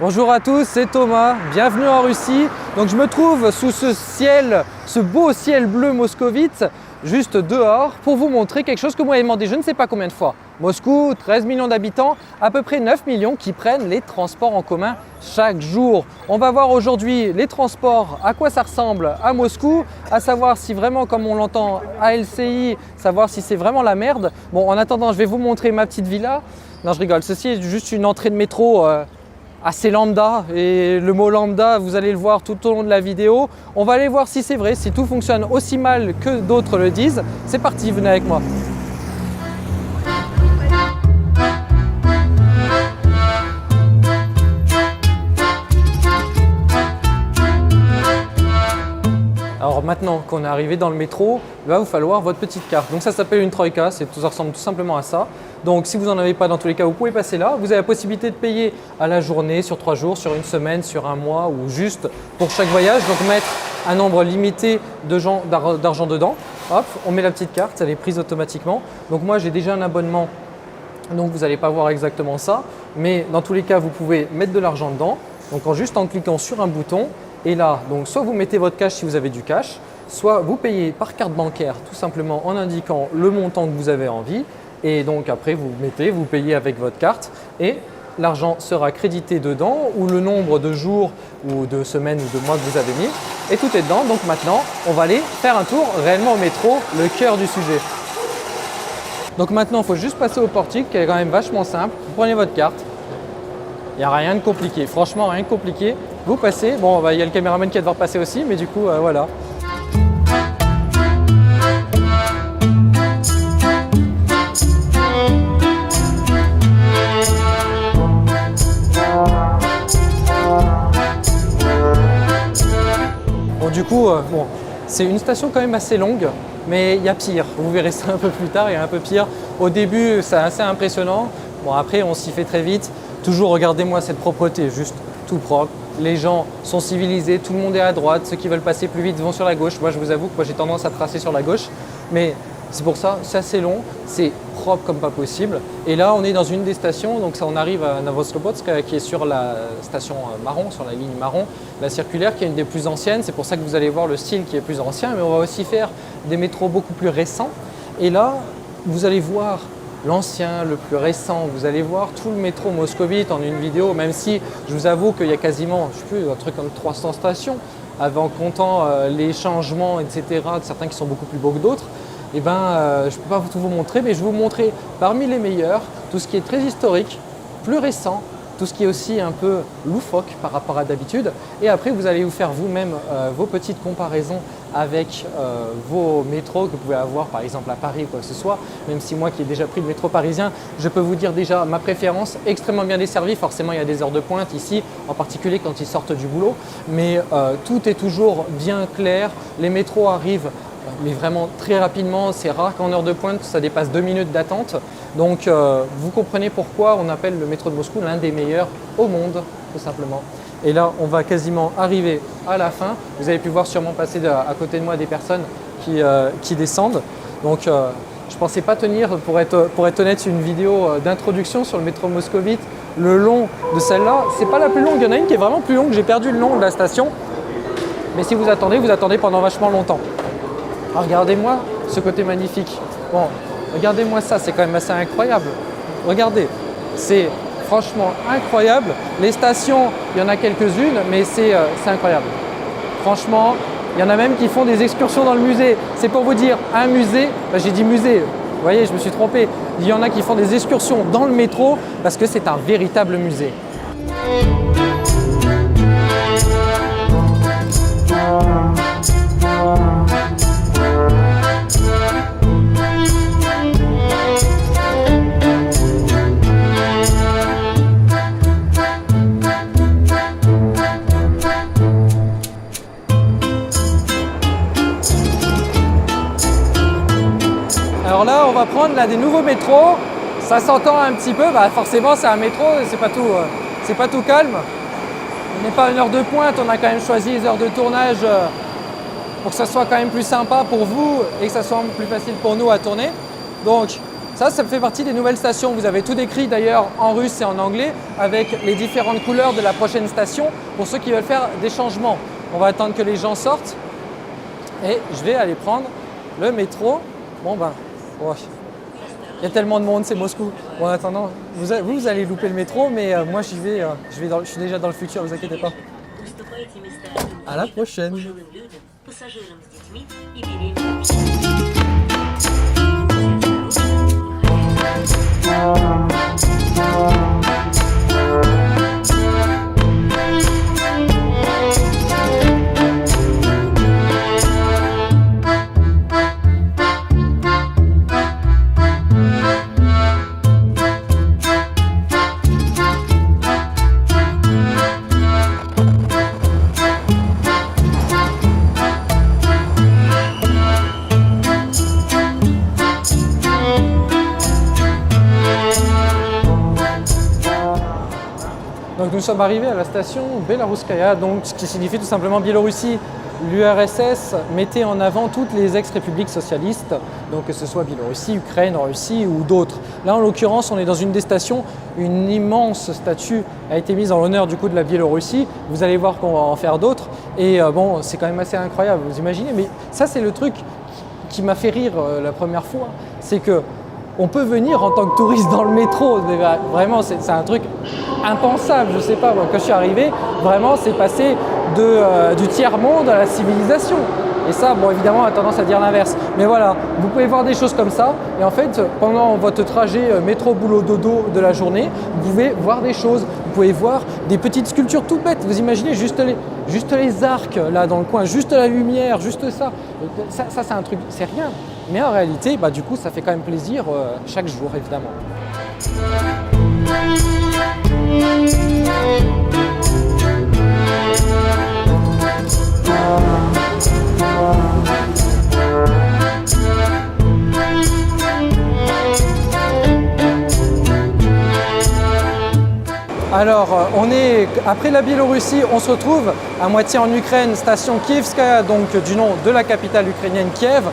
Bonjour à tous, c'est Thomas, bienvenue en Russie. Donc je me trouve sous ce beau ciel bleu moscovite, juste dehors, pour vous montrer quelque chose que vous m'avez demandé je ne sais pas combien de fois. Moscou, 13 millions d'habitants, à peu près 9 millions qui prennent les transports en commun chaque jour. On va voir aujourd'hui les transports, à quoi ça ressemble à Moscou, à savoir si vraiment, comme on l'entend à LCI, savoir si c'est vraiment la merde. Bon, en attendant, je vais vous montrer ma petite villa. Non, je rigole, ceci est juste une entrée de métro assez lambda, et le mot lambda vous allez le voir tout au long de la vidéo. On va aller voir si c'est vrai, si tout fonctionne aussi mal que d'autres le disent. C'est parti, venez avec moi. Alors maintenant qu'on est arrivé dans le métro, il va vous falloir votre petite carte. Donc ça s'appelle une troïka, ça ressemble tout simplement à ça. Donc si vous n'en avez pas, dans tous les cas, vous pouvez passer là. Vous avez la possibilité de payer à la journée, sur 3 jours, sur une semaine, sur un mois ou juste pour chaque voyage. Donc mettre un nombre limité d'argent dedans. Hop, on met la petite carte, elle est prise automatiquement. Donc moi j'ai déjà un abonnement, donc vous n'allez pas voir exactement ça. Mais dans tous les cas, vous pouvez mettre de l'argent dedans. Donc juste en cliquant sur un bouton. Et là, donc soit vous mettez votre cash si vous avez du cash, soit vous payez par carte bancaire tout simplement en indiquant le montant que vous avez envie. Et donc après vous payez avec votre carte et l'argent sera crédité dedans ou le nombre de jours ou de semaines ou de mois que vous avez mis et tout est dedans. Donc maintenant, on va aller faire un tour réellement au métro, le cœur du sujet. Donc maintenant, il faut juste passer au portique qui est quand même vachement simple. Vous prenez votre carte. Il n'y a rien de compliqué, franchement rien de compliqué. Vous passez, bon il y a le caméraman qui va devoir passer aussi, mais du coup voilà. Bon du coup, bon, c'est une station quand même assez longue, mais il y a pire. Vous verrez ça un peu plus tard, il y a un peu pire. Au début, c'est assez impressionnant. Bon après, on s'y fait très vite. Toujours regardez-moi cette propreté, juste tout propre. Les gens sont civilisés, tout le monde est à droite. Ceux qui veulent passer plus vite vont sur la gauche. Moi, je vous avoue que moi, j'ai tendance à tracer sur la gauche. Mais c'est pour ça, c'est assez long, c'est propre comme pas possible. Et là, on est dans une des stations. Donc ça, on arrive à Novoslobodsk, qui est sur la station marron, sur la ligne marron, la circulaire, qui est une des plus anciennes. C'est pour ça que vous allez voir le style qui est plus ancien. Mais on va aussi faire des métros beaucoup plus récents. Et là, vous allez voir l'ancien, le plus récent, vous allez voir tout le métro moscovite en une vidéo, même si je vous avoue qu'il y a quasiment, je sais plus, un truc comme 300 stations, avant comptant les changements, etc., de certains qui sont beaucoup plus beaux que d'autres. Et ben, je ne peux pas tout vous montrer, mais je vais vous montrer parmi les meilleurs, tout ce qui est très historique, plus récent, tout ce qui est aussi un peu loufoque par rapport à d'habitude. Et après, vous allez vous faire vous-même vos petites comparaisons avec vos métros que vous pouvez avoir par exemple à Paris ou quoi que ce soit. Même si moi qui ai déjà pris le métro parisien, je peux vous dire déjà ma préférence, extrêmement bien desservi. Forcément, il y a des heures de pointe ici, en particulier quand ils sortent du boulot. Mais tout est toujours bien clair. Les métros arrivent mais vraiment très rapidement, c'est rare qu'en heure de pointe, ça dépasse 2 minutes d'attente. Donc vous comprenez pourquoi on appelle le métro de Moscou l'un des meilleurs au monde, tout simplement. Et là, on va quasiment arriver à la fin. Vous avez pu voir sûrement passer à côté de moi des personnes qui descendent. Donc je ne pensais pas tenir, pour être honnête, une vidéo d'introduction sur le métro moscovite le long de celle-là. Ce n'est pas la plus longue, il y en a une qui est vraiment plus longue, j'ai perdu le nom de la station. Mais si vous attendez pendant vachement longtemps. Alors regardez-moi ce côté magnifique. Bon, regardez-moi ça, c'est quand même assez incroyable. Regardez, c'est franchement incroyable. Les stations, il y en a quelques-unes, mais c'est incroyable. Franchement, il y en a même qui font des excursions dans le musée. C'est pour vous dire, un musée, j'ai dit musée, vous voyez, je me suis trompé. Il y en a qui font des excursions dans le métro parce que c'est un véritable musée. Alors là, on va prendre l'un des nouveaux métros. Ça s'entend un petit peu, forcément c'est un métro, c'est pas tout calme. On n'est pas à une heure de pointe, on a quand même choisi les heures de tournage pour que ça soit quand même plus sympa pour vous et que ça soit plus facile pour nous à tourner. Donc Ça fait partie des nouvelles stations. Vous avez tout décrit d'ailleurs en russe et en anglais avec les différentes couleurs de la prochaine station pour ceux qui veulent faire des changements. On va attendre que les gens sortent et je vais aller prendre le métro. Bon ben, oh, il y a tellement de monde, c'est Moscou. Bon, en attendant, vous allez louper le métro, mais moi je suis déjà dans le futur, vous inquiétez pas. À la prochaine. Donc nous sommes arrivés à la station Belaruskaya, donc ce qui signifie tout simplement Biélorussie. L'URSS mettait en avant toutes les ex-républiques socialistes, donc que ce soit Biélorussie, Ukraine, Russie ou d'autres. Là en l'occurrence on est dans une des stations, une immense statue a été mise en l'honneur du coup de la Biélorussie. Vous allez voir qu'on va en faire d'autres et bon c'est quand même assez incroyable, vous imaginez, mais ça c'est le truc qui m'a fait rire la première fois, c'est que on peut venir en tant que touriste dans le métro, vraiment c'est un truc impensable, je sais pas, quand je suis arrivé, vraiment c'est passé du tiers-monde à la civilisation. Et ça, bon évidemment, on a tendance à dire l'inverse. Mais voilà, vous pouvez voir des choses comme ça. Et en fait, pendant votre trajet métro, boulot, dodo de la journée, vous pouvez voir des choses. Vous pouvez voir des petites sculptures toutes bêtes. Vous imaginez juste les arcs là dans le coin, juste la lumière, juste ça. Ça c'est un truc, c'est rien. Mais en réalité, bah, du coup, ça fait quand même plaisir chaque jour, évidemment. Alors, après la Biélorussie, on se retrouve à moitié en Ukraine, station Kievskaya, donc du nom de la capitale ukrainienne Kiev.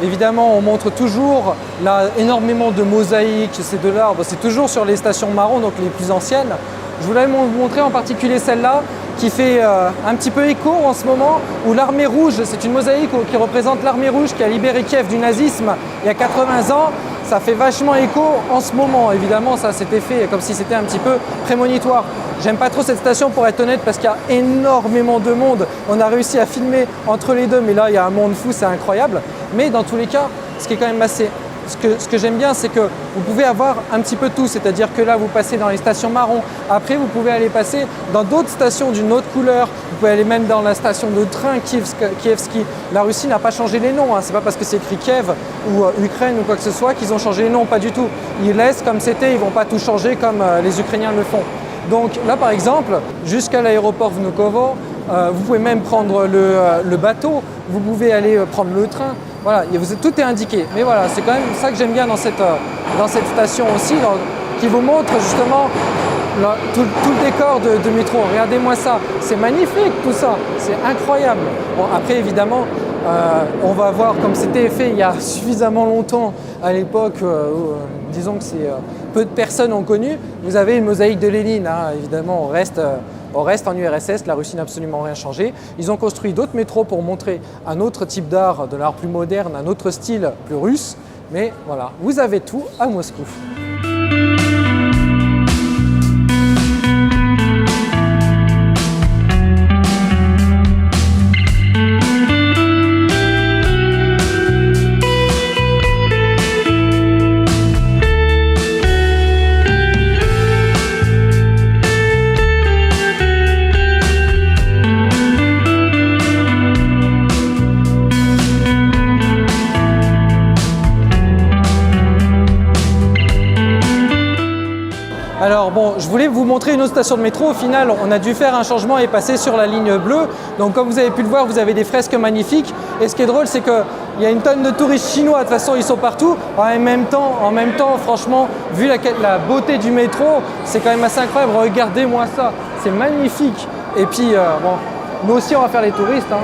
Évidemment, on montre toujours là énormément de mosaïques, c'est de l'art, c'est toujours sur les stations marron, donc les plus anciennes. Je voulais vous montrer en particulier celle-là qui fait un petit peu écho en ce moment, où l'armée rouge, c'est une mosaïque qui représente l'armée rouge qui a libéré Kiev du nazisme il y a 80 ans. Ça fait vachement écho en ce moment, évidemment, ça s'était fait comme si c'était un petit peu prémonitoire. J'aime pas trop cette station pour être honnête parce qu'il y a énormément de monde. On a réussi à filmer entre les deux, mais là il y a un monde fou, c'est incroyable. Mais dans tous les cas, ce qui est quand même assez... Ce que j'aime bien, c'est que vous pouvez avoir un petit peu tout, c'est-à-dire que là, vous passez dans les stations marron. Après, vous pouvez aller passer dans d'autres stations d'une autre couleur. Vous pouvez aller même dans la station de train Kievski. La Russie n'a pas changé les noms, hein. C'est pas parce que c'est écrit Kiev ou Ukraine ou quoi que ce soit qu'ils ont changé les noms, pas du tout. Ils laissent comme c'était, ils vont pas tout changer comme les Ukrainiens le font. Donc là, par exemple, jusqu'à l'aéroport Vnukovo, vous pouvez même prendre le bateau, vous pouvez aller prendre le train. Voilà, tout est indiqué. Mais voilà, c'est quand même ça que j'aime bien dans cette station aussi, qui vous montre justement tout le décor de métro. Regardez-moi ça, c'est magnifique tout ça, c'est incroyable. Bon, après évidemment, on va voir comme c'était fait il y a suffisamment longtemps à l'époque, disons que peu de personnes ont connu. Vous avez une mosaïque de Lénine, hein, évidemment, on reste en URSS, la Russie n'a absolument rien changé. Ils ont construit d'autres métros pour montrer un autre type d'art, de l'art plus moderne, un autre style plus russe. Mais voilà, vous avez tout à Moscou. Alors bon, je voulais vous montrer une autre station de métro. Au final, on a dû faire un changement et passer sur la ligne bleue. Donc comme vous avez pu le voir, vous avez des fresques magnifiques. Et ce qui est drôle, c'est qu'il y a une tonne de touristes chinois. De toute façon, ils sont partout. En même temps, franchement, vu la beauté du métro, c'est quand même assez incroyable. Regardez-moi ça, c'est magnifique. Et puis, bon, nous aussi, on va faire les touristes, hein.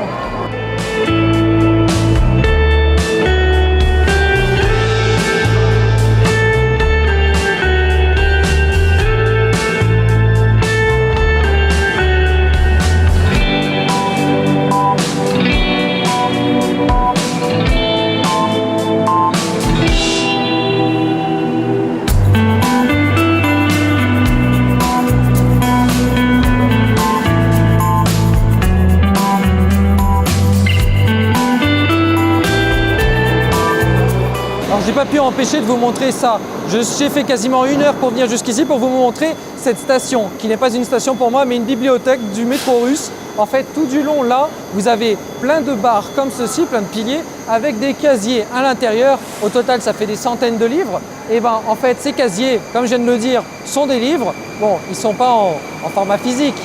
pas pu empêcher de vous montrer ça. J'ai fait quasiment 1 heure pour venir jusqu'ici pour vous montrer cette station, qui n'est pas une station pour moi, mais une bibliothèque du métro russe. En fait, tout du long, là, vous avez plein de barres comme ceci, plein de piliers, avec des casiers à l'intérieur. Au total, ça fait des centaines de livres. Et ben, en fait, ces casiers, comme je viens de le dire, sont des livres. Bon, ils ne sont pas en format physique,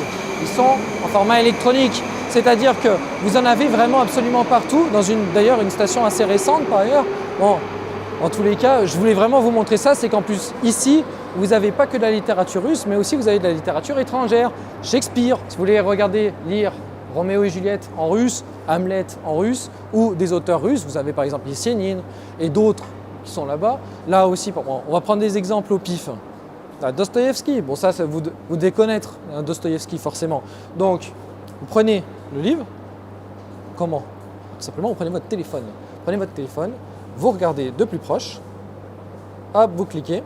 ils sont en format électronique. C'est-à-dire que vous en avez vraiment absolument partout, dans d'ailleurs une station assez récente par ailleurs. Bon, en tous les cas, je voulais vraiment vous montrer ça, c'est qu'en plus ici, vous n'avez pas que de la littérature russe, mais aussi vous avez de la littérature étrangère. Shakespeare, si vous voulez regarder, lire Roméo et Juliette en russe, Hamlet en russe, ou des auteurs russes, vous avez par exemple Yesenin et d'autres qui sont là-bas. Là aussi, on va prendre des exemples au pif. Dostoïevski, bon ça vous devez connaître Dostoïevski forcément. Donc, vous prenez le livre, comment? Tout simplement, vous prenez votre téléphone. Prenez votre téléphone, vous regardez de plus proche, hop, vous cliquez,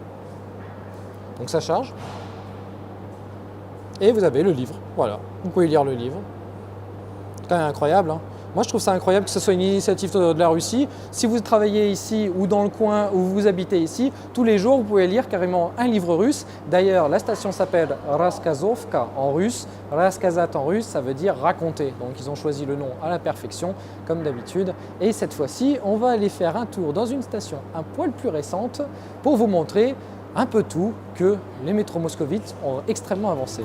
donc ça charge, et vous avez le livre, voilà, vous pouvez lire le livre. C'est quand même incroyable, hein. Moi, je trouve ça incroyable que ce soit une initiative de la Russie. Si vous travaillez ici ou dans le coin où vous habitez ici, tous les jours, vous pouvez lire carrément un livre russe. D'ailleurs, la station s'appelle Raskazovka en russe. Raskazat en russe, ça veut dire raconter. Donc, ils ont choisi le nom à la perfection, comme d'habitude. Et cette fois-ci, on va aller faire un tour dans une station un poil plus récente pour vous montrer un peu tout que les métros moscovites ont extrêmement avancé.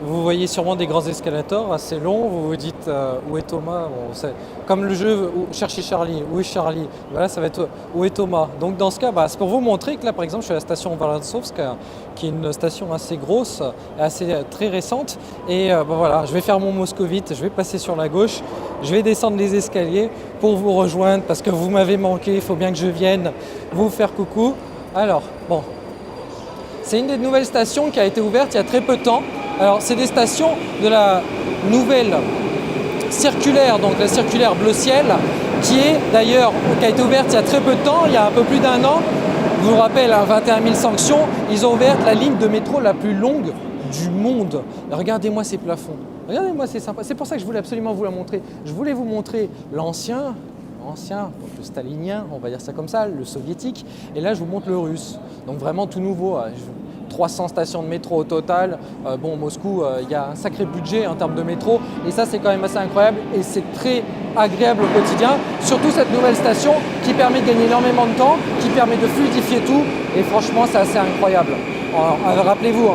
Vous voyez sûrement des grands escalators assez longs, vous vous dites où est Thomas, bon, comme le jeu cherchez Charlie, où est Charlie, voilà, ça va être où est Thomas. Donc dans ce cas, c'est pour vous montrer que là par exemple je suis à la station Volantsovska, qui est une station assez grosse, très récente, et voilà, je vais faire mon moscovite, je vais passer sur la gauche, je vais descendre les escaliers pour vous rejoindre parce que vous m'avez manqué, il faut bien que je vienne vous faire coucou. Alors bon, c'est une des nouvelles stations qui a été ouverte il y a très peu de temps. Alors, c'est des stations de la nouvelle circulaire, donc la circulaire bleu ciel, qui a été ouverte il y a très peu de temps, il y a un peu plus d'1 an. Je vous rappelle, 21 000 sanctions, ils ont ouvert la ligne de métro la plus longue du monde. Regardez-moi ces plafonds, regardez-moi, c'est sympa. C'est pour ça que je voulais absolument vous la montrer. Je voulais vous montrer l'ancien, donc le stalinien, on va dire ça comme ça, le soviétique, et là je vous montre le russe. Donc vraiment tout nouveau. 300 stations de métro au total. Bon, Moscou, il y a un sacré budget en termes de métro et ça, c'est quand même assez incroyable et c'est très agréable au quotidien. Surtout cette nouvelle station qui permet de gagner énormément de temps, qui permet de fluidifier tout et franchement, c'est assez incroyable. Rappelez-vous,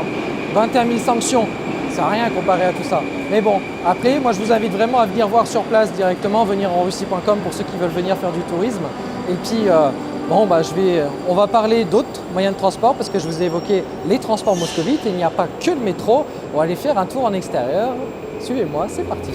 21 000 sanctions, c'est rien comparé à tout ça. Mais bon, après, moi, je vous invite vraiment à venir voir sur place directement, venir en russie.com pour ceux qui veulent venir faire du tourisme. Et puis, on va parler d'autres moyens de transport parce que je vous ai évoqué les transports moscovites et il n'y a pas que le métro. On va aller faire un tour en extérieur. Suivez-moi, c'est parti.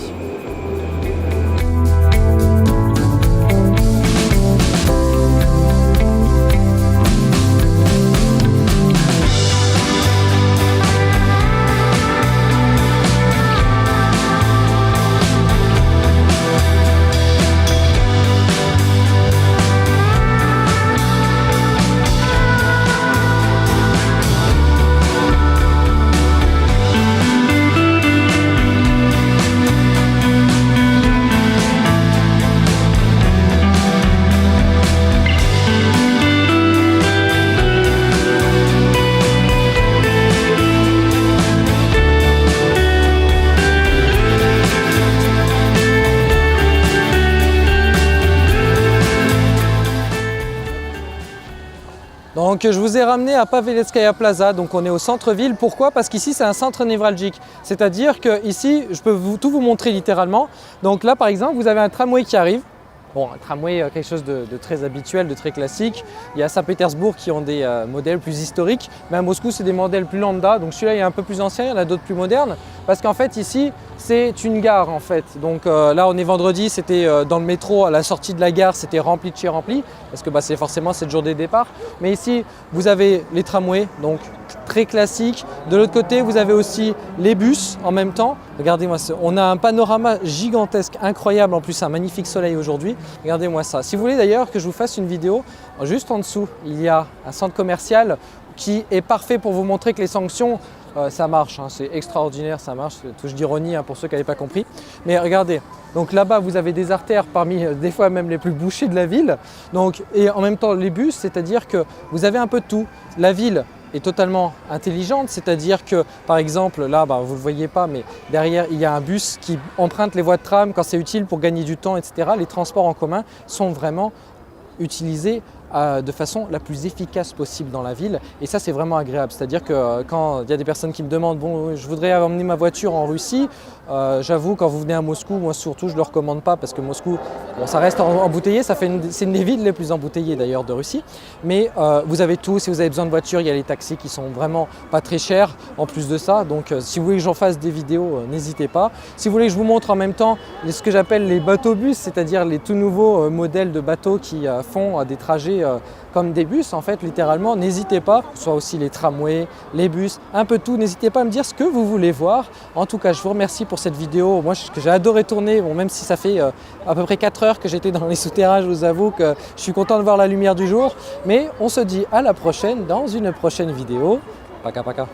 Donc je vous ai ramené à Paveletskaya Plaza, donc on est au centre-ville. Pourquoi? Parce qu'ici c'est un centre névralgique, c'est-à-dire qu'ici je peux tout vous montrer littéralement. Donc là par exemple vous avez un tramway qui arrive, Bon, un tramway, quelque chose de très habituel, de très classique. Il y a Saint-Pétersbourg qui ont des modèles plus historiques, mais à Moscou, c'est des modèles plus lambda. Donc celui-là est un peu plus ancien, il y en a d'autres plus modernes. Parce qu'en fait, ici, c'est une gare en fait. Donc là, on est vendredi, c'était dans le métro, à la sortie de la gare, c'était rempli de chez rempli. Parce que c'est forcément le jour des départs. Mais ici, vous avez les tramways, donc très classiques. De l'autre côté, vous avez aussi les bus en même temps. Regardez-moi ça, on a un panorama gigantesque, incroyable. En plus, un magnifique soleil aujourd'hui. Regardez-moi ça. Si vous voulez d'ailleurs que je vous fasse une vidéo, juste en dessous, il y a un centre commercial qui est parfait pour vous montrer que les sanctions, ça marche. Hein. C'est extraordinaire, ça marche. Touche d'ironie pour ceux qui n'avaient pas compris. Mais regardez, donc là-bas, vous avez des artères parmi des fois même les plus bouchées de la ville. Donc, et en même temps, les bus, c'est-à-dire que vous avez un peu de tout. La ville est totalement intelligente, c'est-à-dire que par exemple là vous ne le voyez pas, mais derrière il y a un bus qui emprunte les voies de tram quand c'est utile pour gagner du temps, etc. Les transports en commun sont vraiment utilisés de façon la plus efficace possible dans la ville, et ça c'est vraiment agréable. C'est-à-dire que quand il y a des personnes qui me demandent bon, je voudrais emmener ma voiture en Russie, j'avoue quand vous venez à Moscou, moi surtout je ne le recommande pas parce que Moscou, bon, ça reste embouteillé, c'est une des villes les plus embouteillées d'ailleurs de Russie, mais vous avez tout. Si vous avez besoin de voiture, il y a les taxis qui sont vraiment pas très chers en plus de ça. Donc si vous voulez que j'en fasse des vidéos, n'hésitez pas. Si vous voulez que je vous montre en même temps ce que j'appelle les bateaux-bus, c'est-à-dire les tout nouveaux modèles de bateaux qui font des trajets comme des bus en fait, littéralement, n'hésitez pas, soit aussi les tramways, les bus, un peu tout, n'hésitez pas à me dire ce que vous voulez voir. En tout cas, je vous remercie pour cette vidéo, moi que j'ai adoré tourner, bon, même si ça fait à peu près 4 heures que j'étais dans les souterrains, je vous avoue que je suis content de voir la lumière du jour, mais on se dit à la prochaine dans une prochaine vidéo. Paka paka.